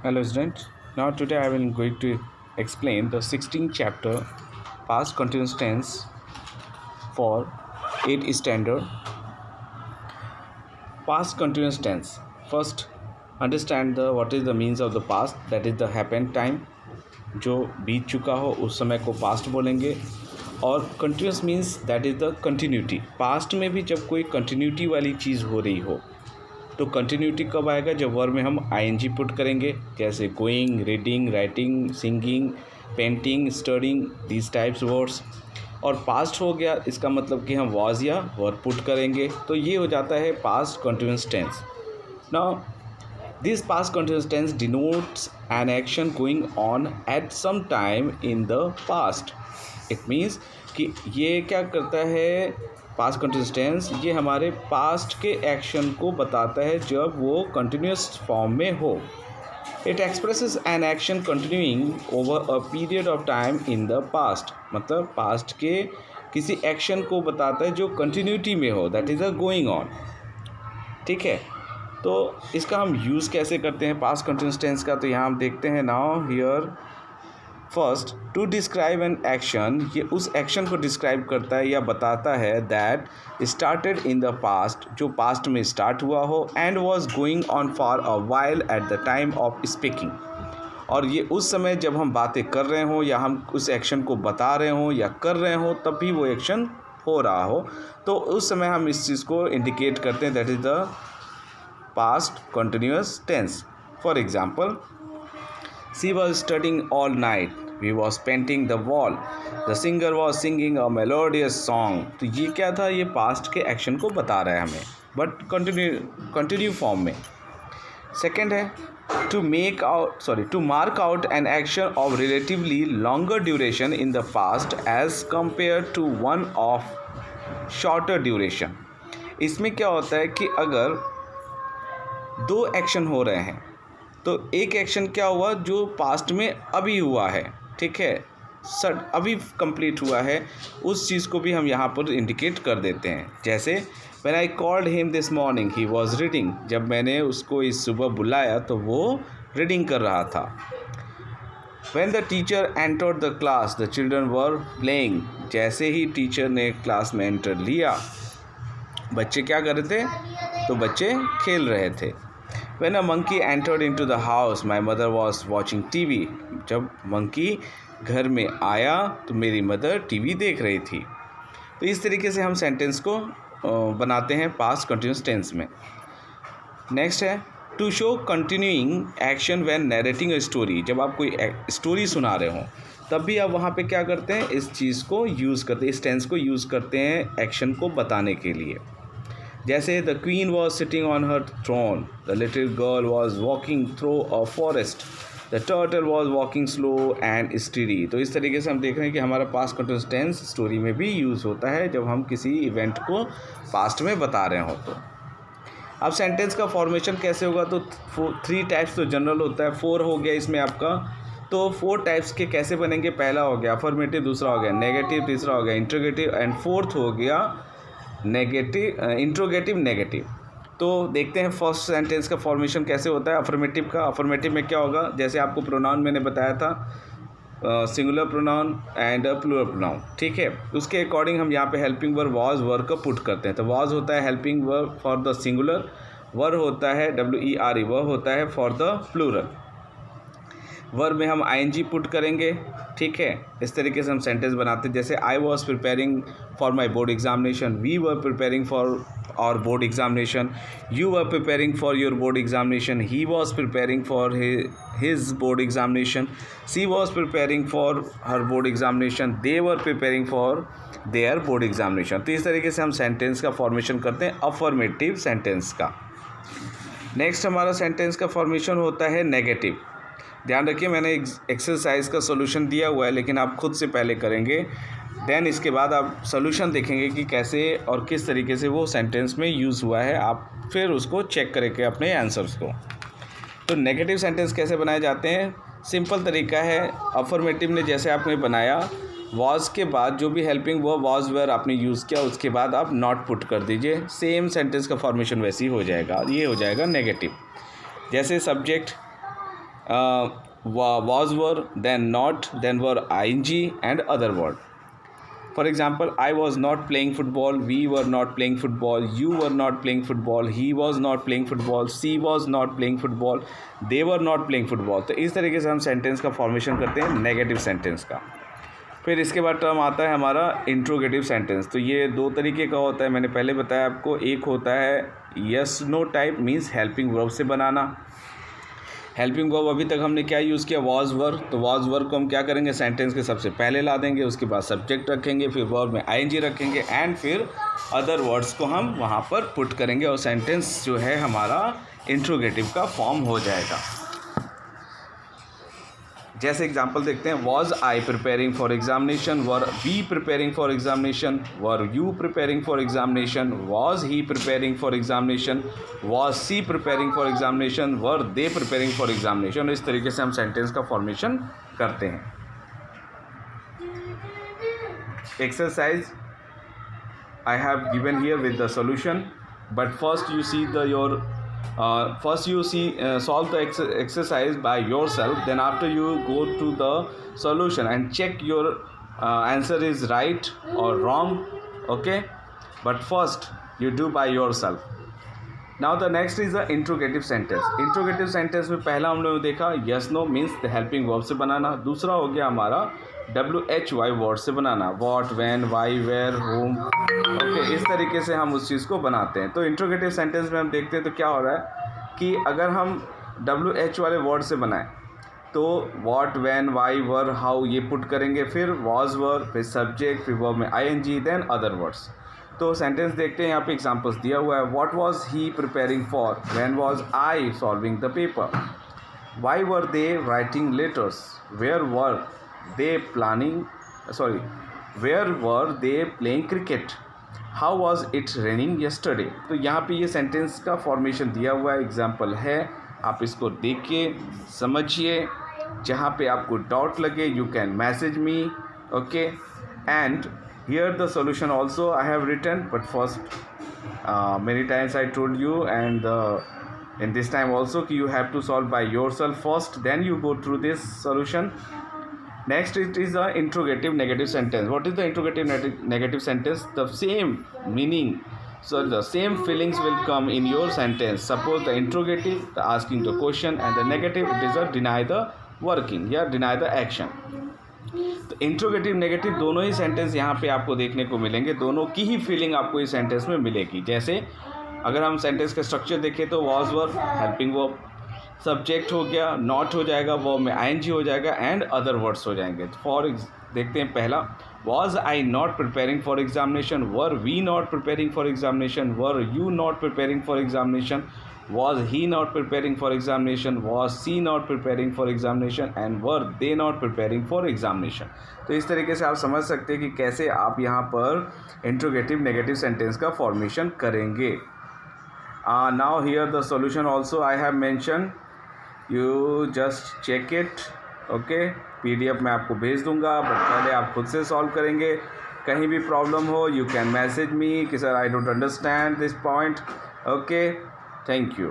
Hello student. Now today I will going to explain the 16th chapter past continuous tense for 8th standard. Past continuous tense. First understand the what is the means of the past, that is the happened time. जो बीत चुका हो उस समय को past बोलेंगे. और continuous means that is the continuity. Past में भी जब कोई कंटिन्यूटी वाली चीज़ हो रही हो तो कंटिन्यूटी कब आएगा, जब वर्ब में हम आईएनजी पुट करेंगे, जैसे going, reading, writing, singing, painting, studying, these types words. और पास्ट हो गया, इसका मतलब कि हम वाज या वर्ब पुट करेंगे, तो ये हो जाता है past continuous tense. Now this past continuous tense denotes an action going on at some time in the past. It means कि ये क्या करता है, पास्ट कंटिन्यूस टेंस ये हमारे पास्ट के एक्शन को बताता है जब वो कंटिन्यूस फॉर्म में हो. It expresses an action continuing over a period of time in the past. मतलब पास्ट के किसी एक्शन को बताता है जो कंटिन्यूटी में हो, that is a going on. ठीक है, तो इसका हम यूज़ कैसे करते हैं पास्ट कंटिन्यूस टेंस का, तो यहाँ हम देखते हैं. Now here first, to describe an action, ये उस एक्शन को डिस्क्राइब करता है या बताता है that started in the past, जो पास्ट में स्टार्ट हुआ हो, and was going on for a while at the time of speaking. और ये उस समय जब हम बातें कर रहे हों या हम उस एक्शन को बता रहे हों या कर रहे हों तब भी वो एक्शन हो रहा हो, तो उस समय हम इस चीज़ को इंडिकेट करते हैं, that is the past continuous tense. For example, she was studying all night, we was painting the wall, the singer was singing a melodious song. तो ये क्या था, ये पास्ट के एक्शन को बता रहा है हमें, बट कंटिन्यू फॉर्म में. सेकेंड है, to mark out an action of relatively longer duration in the past as compared to one of shorter duration. इसमें क्या होता है कि अगर दो एक्शन हो रहे हैं तो एक एक्शन क्या हुआ जो पास्ट में अभी हुआ है, ठीक है, अभी कंप्लीट हुआ है, उस चीज़ को भी हम यहाँ पर इंडिकेट कर देते हैं. जैसे when I called him this morning he was reading, जब मैंने उसको इस सुबह बुलाया तो वो रीडिंग कर रहा था. When the teacher entered the class the children were playing, जैसे ही टीचर ने क्लास में एंटर लिया बच्चे क्या कर रहे थे, तो बच्चे खेल रहे थे. When a monkey entered into the house, my mother was watching TV. जब मंकी घर में आया तो मेरी मदर टीवी देख रही थी. तो इस तरीके से हम सेंटेंस को बनाते हैं पास्ट कंटिन्यूस टेंस में. नेक्स्ट है, to show continuing action when narrating a story. जब आप कोई स्टोरी सुना रहे हों तब भी आप वहाँ पे क्या करते हैं, इस चीज़ को यूज़ करते हैं, इस टेंस को यूज़ करते हैं एक्शन को बताने के लिए. जैसे the queen was sitting on her throne, the little girl was walking through a forest, the turtle was walking slow and steady. तो इस तरीके से हम देख रहे हैं कि हमारा पास्ट कंटिन्यूस टेंस स्टोरी में भी यूज़ होता है जब हम किसी इवेंट को पास्ट में बता रहे हो. तो अब सेंटेंस का फॉर्मेशन कैसे होगा, तो 3 टाइप्स तो जनरल होता है, 4 हो गया इसमें आपका. तो 4 टाइप्स के कैसे बनेंगे, पहला हो गया अफर्मेटिव, दूसरा हो गया नेगेटिव, तीसरा हो गया इंट्रोगेटिव एंड फोर्थ हो गया इंट्रोगेटिव नेगेटिव. तो देखते हैं फर्स्ट सेंटेंस का फॉर्मेशन कैसे होता है अफर्मेटिव का. अफर्मेटिव में क्या होगा, जैसे आपको प्रोनाउन मैंने बताया था, singular pronoun and plural pronoun, ठीक है, उसके अकॉर्डिंग हम यहाँ पे हेल्पिंग वर्ब वाज वर्ब का पुट करते हैं. तो वाज होता है helping verb for the singular, verb होता है WERE, वर्ब होता है फॉर द प्लूरल. वर्ब में हम ING पुट करेंगे, ठीक है. इस तरीके से हम सेंटेंस बनाते हैं. जैसे I was preparing for my board examination, we were preparing for our board examination, you were preparing for your board examination, he was preparing for his board examination, she was preparing for her board examination, they were preparing for their board examination. तो इस तरीके से हम sentence का formation करते हैं affirmative sentence का. Next हमारा सेंटेंस का फॉर्मेशन होता है नेगेटिव. ध्यान रखिए मैंने एक्सरसाइज का सोल्यूशन दिया हुआ है, लेकिन आप खुद से पहले करेंगे, देन इसके बाद आप सोल्यूशन देखेंगे कि कैसे और किस तरीके से वो सेंटेंस में यूज़ हुआ है, आप फिर उसको चेक करेंगे अपने आंसर्स को. तो नेगेटिव सेंटेंस कैसे बनाए जाते हैं, सिंपल तरीका है. अफर्मेटिव ने जैसे आपने बनाया, वॉज के बाद जो भी हेल्पिंग वर्ब वॉज वेयर आपने यूज़ किया उसके बाद आप नॉट पुट कर दीजिए, सेम सेंटेंस का फॉर्मेशन वैसे ही हो जाएगा. ये हो जाएगा नेगेटिव. जैसे subject was were, then not, then were ing and other word. For example, I was not playing football, we were not playing football, you were not playing football, he was not playing football, she was not playing football, they were not playing football. तो इस तरीके से हम sentence का formation करते हैं negative sentence का. फिर इसके बाद टर्म आता है हमारा इंट्रोगेटिव सेंटेंस. तो ये दो तरीके का होता है, मैंने पहले बताया आपको. एक होता है yes no type, means helping verb से बनाना. हेल्पिंग वर्ब अभी तक हमने क्या यूज़ किया, वॉज वर्ब. तो वॉज वर्ब को हम क्या करेंगे, सेंटेंस के सबसे पहले ला देंगे, उसके बाद सब्जेक्ट रखेंगे, फिर वर्ब में आईएनजी रखेंगे एंड फिर अदर वर्ड्स को हम वहाँ पर पुट करेंगे और सेंटेंस जो है हमारा इंट्रोगेटिव का फॉर्म हो जाएगा. जैसे एग्जांपल देखते हैं, was I preparing for examination, were we preparing for examination, were you preparing for examination, was he preparing for examination, was she preparing for examination, were they preparing for examination. इस तरीके से हम sentence का formation करते हैं. Exercise I have given here with the solution, but first you see solve the exercise by yourself, then after you go to the solution and check your answer is right or wrong, okay, but first you do by yourself. Now the next is the interrogative sentence. Interrogative sentence में पहला हम लोगों ने देखा yes no means the helping verb से बनाना. दूसरा हो गया हमारा WHY वर्ड से बनाना, what, when, why, where, whom. Okay, इस तरीके से हम उस चीज़ को बनाते हैं. तो इंट्रोगेटिव सेंटेंस में हम देखते हैं तो क्या हो रहा है कि अगर हम WH वाले वर्ड से बनाएं तो what, when, why, where, how ये पुट करेंगे, फिर was, were, फिर सब्जेक्ट, फिर वर्ब में ing, देन अदर वर्ड्स. तो सेंटेंस देखते हैं, यहाँ पे एग्जांपल्स दिया हुआ है. what was he preparing for, when was I solving the paper, why were they writing letters, where were they playing cricket, how was it raining yesterday. तो यहाँ पे ये सेंटेंस का फॉर्मेशन दिया हुआ है, एग्जाम्पल है, आप इसको देखिए समझिए. जहाँ पे आपको डाउट लगे you can message me, okay. And here the solution also I have written, but first many times I told you and in this time also कि you have to solve by yourself first, then you go through this solution. Next it is the interrogative negative sentence. What is the interrogative negative sentence? The same meaning, so the same feelings will come in your sentence. Suppose the interrogative, the asking the question, and the negative, it is a deny the working या deny the action. तो interrogative negative दोनों ही sentence यहाँ पे आपको देखने को मिलेंगे, दोनों की ही फीलिंग आपको इस सेंटेंस में मिलेगी. जैसे अगर हम सेंटेंस का स्ट्रक्चर देखें तो was verb helping verb, subject हो गया, नॉट हो जाएगा, वर्ब में आईएनजी हो जाएगा एंड अदर वर्ड्स हो जाएंगे. फॉर देखते हैं पहला, was I not preparing for examination, were we not preparing for examination, were you not preparing for examination, was he not preparing for examination, was she not preparing for examination, and were they not preparing for examination. तो इस तरीके से आप समझ सकते हैं कि कैसे आप यहाँ पर इंट्रोगेटिव नेगेटिव सेंटेंस का फॉर्मेशन करेंगे. Now here the solution also I have mentioned, you just check it, okay. PDF में आपको भेज दूंगा, बट पहले आप खुद से सॉल्व करेंगे. कहीं भी प्रॉब्लम हो यू कैन मैसेज मी कि sir I don't understand this point, okay. Thank you.